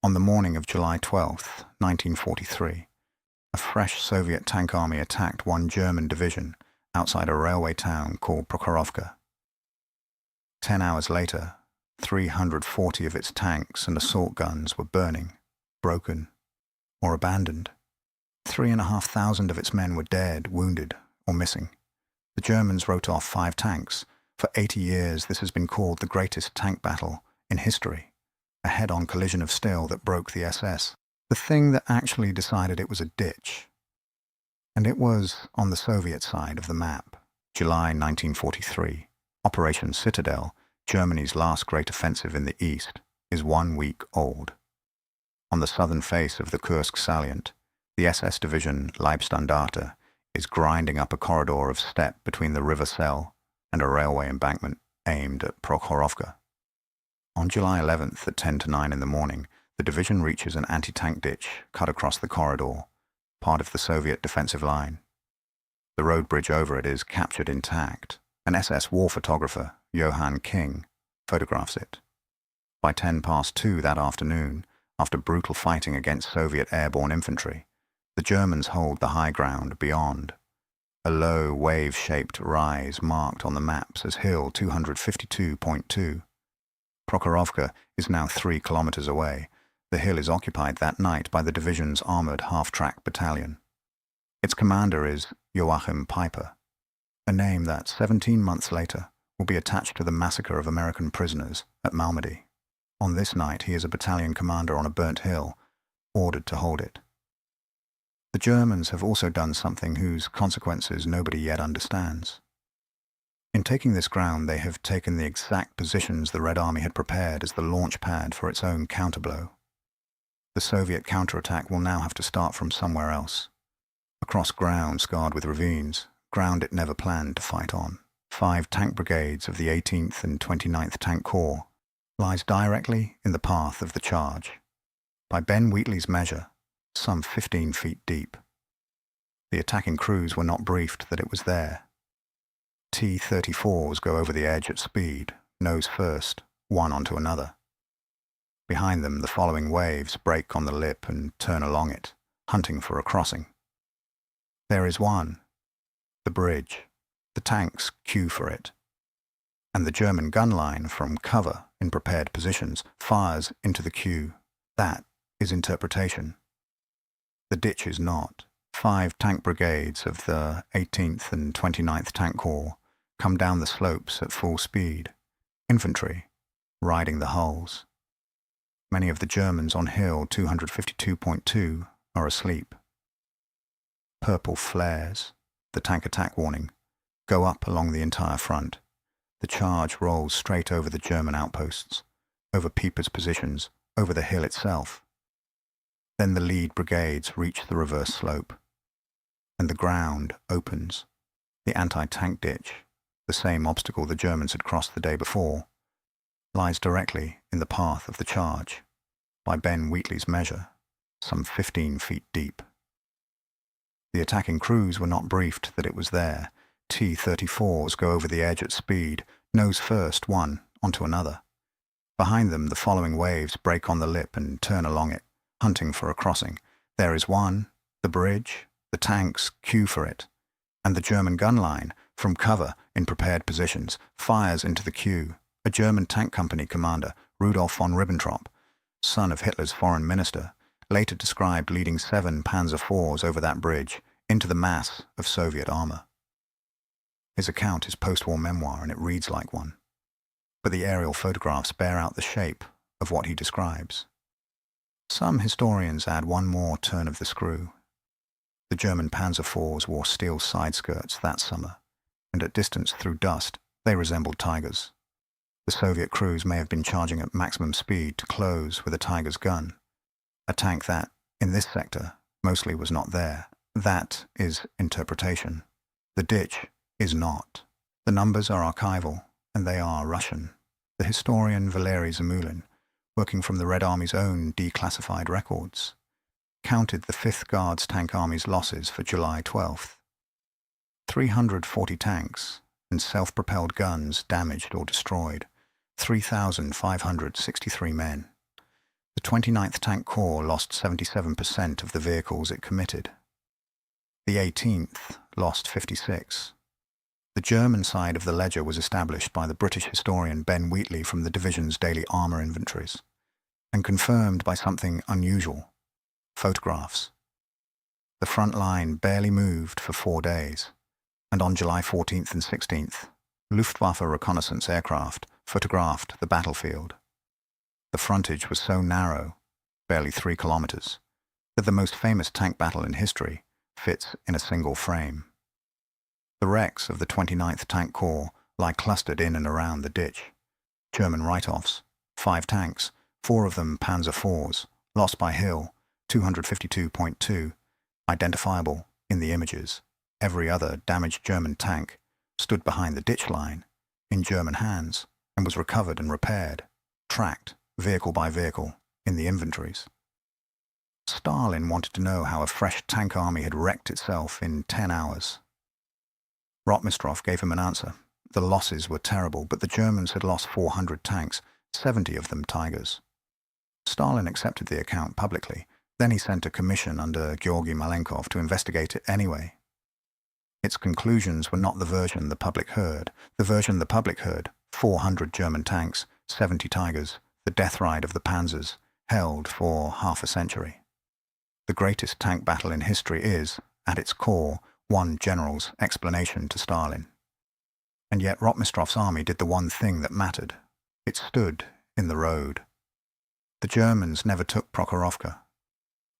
On the morning of July 12, 1943, a fresh Soviet tank army attacked one German division outside a railway town called Prokhorovka. 10 hours later, 340 of its tanks and assault guns were burning, broken, or abandoned. 3,500 of its men were dead, wounded, or missing. The Germans wrote off 5 tanks. For 80 years, this has been called the greatest tank battle in history, a head-on collision of steel that broke the SS, the thing that actually decided it was a ditch. And it was on the Soviet side of the map. July 1943, Operation Citadel, Germany's last great offensive in the east, is 1 week old. On the southern face of the Kursk salient, the SS division Leibstandarte is grinding up a corridor of steppe between the river Sel and a railway embankment aimed at Prokhorovka. On July 11th at 10 to 9 in the morning, the division reaches an anti-tank ditch cut across the corridor, part of the Soviet defensive line. The road bridge over it is captured intact. An SS war photographer, Johann King, photographs it. By 2 that afternoon, after brutal fighting against Soviet airborne infantry, the Germans hold the high ground beyond, a low wave-shaped rise marked on the maps as Hill 252.2. Prokhorovka is now 3 kilometers away. The hill is occupied that night by the division's armored half-track battalion. Its commander is Joachim Peiper, a name that 17 months later will be attached to the massacre of American prisoners at Malmedy. On this night, he is a battalion commander on a burnt hill, ordered to hold it. The Germans have also done something whose consequences nobody yet understands. In taking this ground, they have taken the exact positions the Red Army had prepared as the launch pad for its own counterblow. The Soviet counterattack will now have to start from somewhere else, across ground scarred with ravines, ground it never planned to fight on. 5 tank brigades of the 18th and 29th Tank Corps lies directly in the path of the charge. By Ben Wheatley's measure, some 15 feet deep. The attacking crews were not briefed that it was there. T-34s go over the edge at speed, nose first, one onto another. Behind them, the following waves break on the lip and turn along it, hunting for a crossing. There is one, the bridge. The tanks queue for it. And the German gun line from cover in prepared positions fires into the queue. That is interpretation. The ditch is not. 5 tank brigades of the 18th and 29th Tank Corps come down the slopes at full speed, infantry riding the hulls. Many of the Germans on Hill 252.2 are asleep. Purple flares, the tank attack warning, go up along the entire front. The charge rolls straight over the German outposts, over Pieper's positions, over the hill itself. Then the lead brigades reach the reverse slope, and the ground opens. The anti-tank ditch, the same obstacle the Germans had crossed the day before, lies directly in the path of the charge, by Ben Wheatley's measure, some 15 feet deep. The attacking crews were not briefed that it was there. T-34s go over the edge at speed, nose first, one onto another. Behind them, the following waves break on the lip and turn along it, hunting for a crossing. There is one, the bridge, the tanks queue for it, and the German gun line, from cover in prepared positions, fires into the queue. A German tank company commander, Rudolf von Ribbentrop, son of Hitler's foreign minister, later described leading 7 Panzer IVs over that bridge into the mass of Soviet armor. His account is post-war memoir, and it reads like one. But the aerial photographs bear out the shape of what he describes. Some historians add one more turn of the screw. The German Panzer IVs wore steel side skirts that summer, and at distance through dust, they resembled Tigers. The Soviet crews may have been charging at maximum speed to close with a Tiger's gun, a tank that, in this sector, mostly was not there. That is interpretation. The ditch is not. The numbers are archival, and they are Russian. The historian Valery Zamulin, working from the Red Army's own declassified records, counted the 5th Guards Tank Army's losses for July 12th. 340 tanks and self-propelled guns damaged or destroyed, 3,563 men. The 29th Tank Corps lost 77% of the vehicles it committed. The 18th lost 56. The German side of the ledger was established by the British historian Ben Wheatley from the division's daily armour inventories, and confirmed by something unusual: photographs. The front line barely moved for 4 days, and on July 14th and 16th, Luftwaffe reconnaissance aircraft photographed the battlefield. The frontage was so narrow, barely 3 kilometers, that the most famous tank battle in history fits in a single frame. The wrecks of the 29th Tank Corps lie clustered in and around the ditch. German write-offs: 5 tanks, 4 of them Panzer IVs, lost by Hill, 252.2, identifiable in the images. Every other damaged German tank stood behind the ditch line, in German hands, and was recovered and repaired, tracked, vehicle by vehicle, in the inventories. Stalin wanted to know how a fresh tank army had wrecked itself in 10 hours. Rotmistrov gave him an answer. The losses were terrible, but the Germans had lost 400 tanks, 70 of them Tigers. Stalin accepted the account publicly. Then he sent a commission under Georgy Malenkov to investigate it anyway. Its conclusions were not the version the public heard. The version the public heard: 400 German tanks, 70 Tigers, the death ride of the Panzers, held for half a century. The greatest tank battle in history is, at its core, one general's explanation to Stalin. And yet Rotmistrov's army did the one thing that mattered. It stood in the road. The Germans never took Prokhorovka.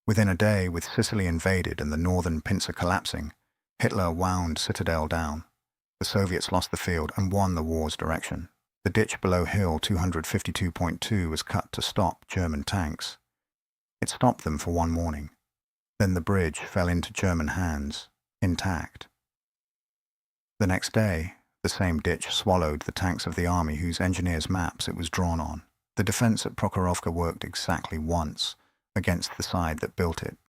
Within a day, with Sicily invaded and the northern pincer collapsing, Hitler wound Citadel down. The Soviets lost the field and won the war's direction. The ditch below Hill 252.2 was cut to stop German tanks. It stopped them for one morning. Then the bridge fell into German hands, intact. The next day, the same ditch swallowed the tanks of the army whose engineers' maps it was drawn on. The defense at Prokhorovka worked exactly once, against the side that built it